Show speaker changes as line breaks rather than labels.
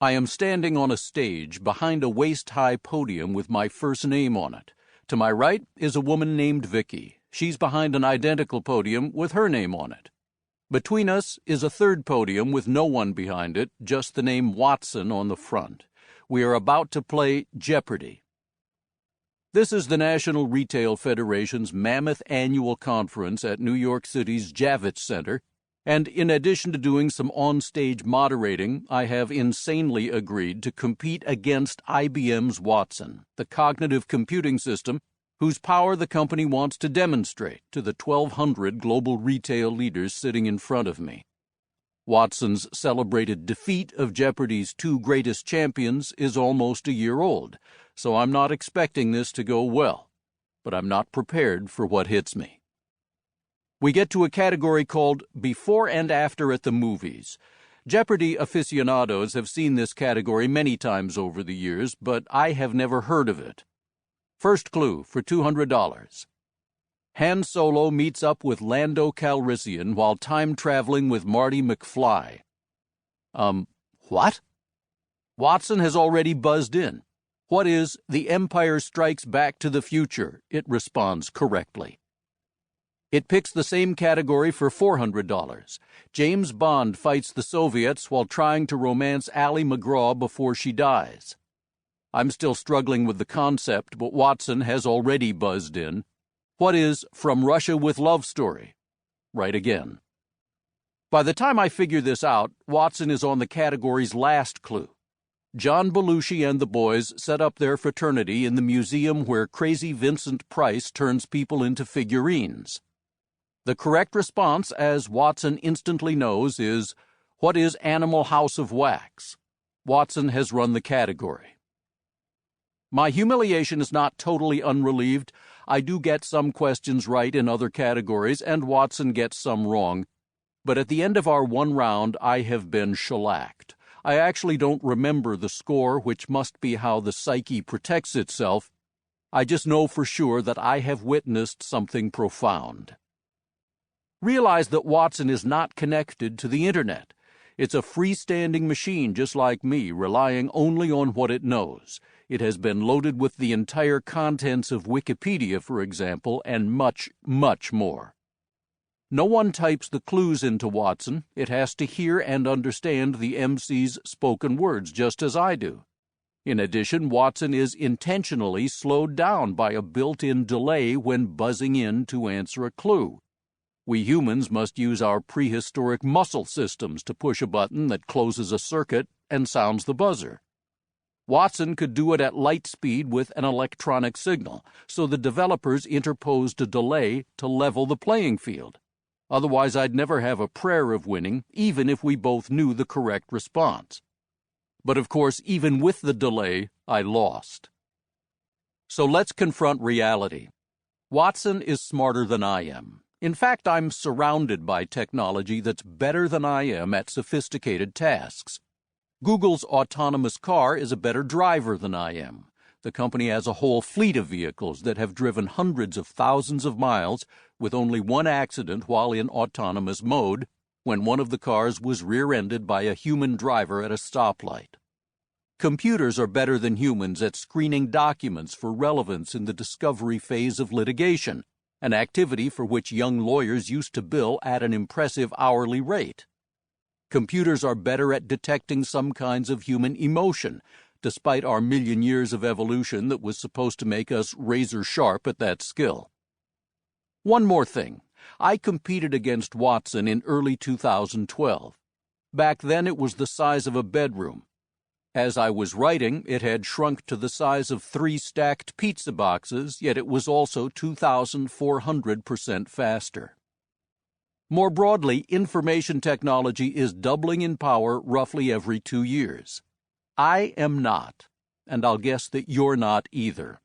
I am standing on a stage behind a waist-high podium with my first name on it. To my right is a woman named Vicky. She's behind an identical podium with her name on it. Between us is a third podium with no one behind it, just the name Watson on the front. We are about to play Jeopardy! This is the National Retail Federation's mammoth annual conference at New York City's Javits Center, and in addition to doing some on-stage moderating, I have insanely agreed to compete against IBM's Watson, the cognitive computing system whose power the company wants to demonstrate to the 1,200 global retail leaders sitting in front of me. Watson's celebrated defeat of Jeopardy's two greatest champions is almost a year old, so I'm not expecting this to go well, but I'm not prepared for what hits me. We get to a category called Before and After at the Movies. Jeopardy aficionados have seen this category many times over the years, but I have never heard of it. First clue for $200. Han Solo meets up with Lando Calrissian while time-traveling with Marty McFly. What? Watson has already buzzed in. What is The Empire Strikes Back to the Future? It responds correctly. It picks the same category for $400. James Bond fights the Soviets while trying to romance Ally McGraw before she dies. I'm still struggling with the concept, but Watson has already buzzed in. What is From Russia with Love Story? Right again. By the time I figure this out, Watson is on the category's last clue. John Belushi and the boys set up their fraternity in the museum where crazy Vincent Price turns people into figurines. The correct response, as Watson instantly knows, is, what is Animal House of Wax? Watson has run the category. My humiliation is not totally unrelieved. I do get some questions right in other categories, and Watson gets some wrong. But at the end of our one round, I have been shellacked. I actually don't remember the score, which must be how the psyche protects itself. I just know for sure that I have witnessed something profound. Realize that Watson is not connected to the Internet. It's a freestanding machine just like me, relying only on what it knows. It has been loaded with the entire contents of Wikipedia, for example, and much, much more. No one types the clues into Watson. It has to hear and understand the MC's spoken words, just as I do. In addition, Watson is intentionally slowed down by a built-in delay when buzzing in to answer a clue. We humans must use our prehistoric muscle systems to push a button that closes a circuit and sounds the buzzer. Watson could do it at light speed with an electronic signal, so the developers interposed a delay to level the playing field. Otherwise, I'd never have a prayer of winning, even if we both knew the correct response. But of course, even with the delay, I lost. So let's confront reality. Watson is smarter than I am. In fact, I'm surrounded by technology that's better than I am at sophisticated tasks. Google's autonomous car is a better driver than I am. The company has a whole fleet of vehicles that have driven hundreds of thousands of miles with only one accident while in autonomous mode, when one of the cars was rear-ended by a human driver at a stoplight. Computers are better than humans at screening documents for relevance in the discovery phase of litigation, an activity for which young lawyers used to bill at an impressive hourly rate. Computers are better at detecting some kinds of human emotion, despite our million years of evolution that was supposed to make us razor-sharp at that skill. One more thing. I competed against Watson in early 2012. Back then it was the size of a bedroom. As I was writing, it had shrunk to the size of 3 stacked pizza boxes, yet it was also 2,400% faster. More broadly, information technology is doubling in power roughly every 2 years. I am not, and I'll guess that you're not either.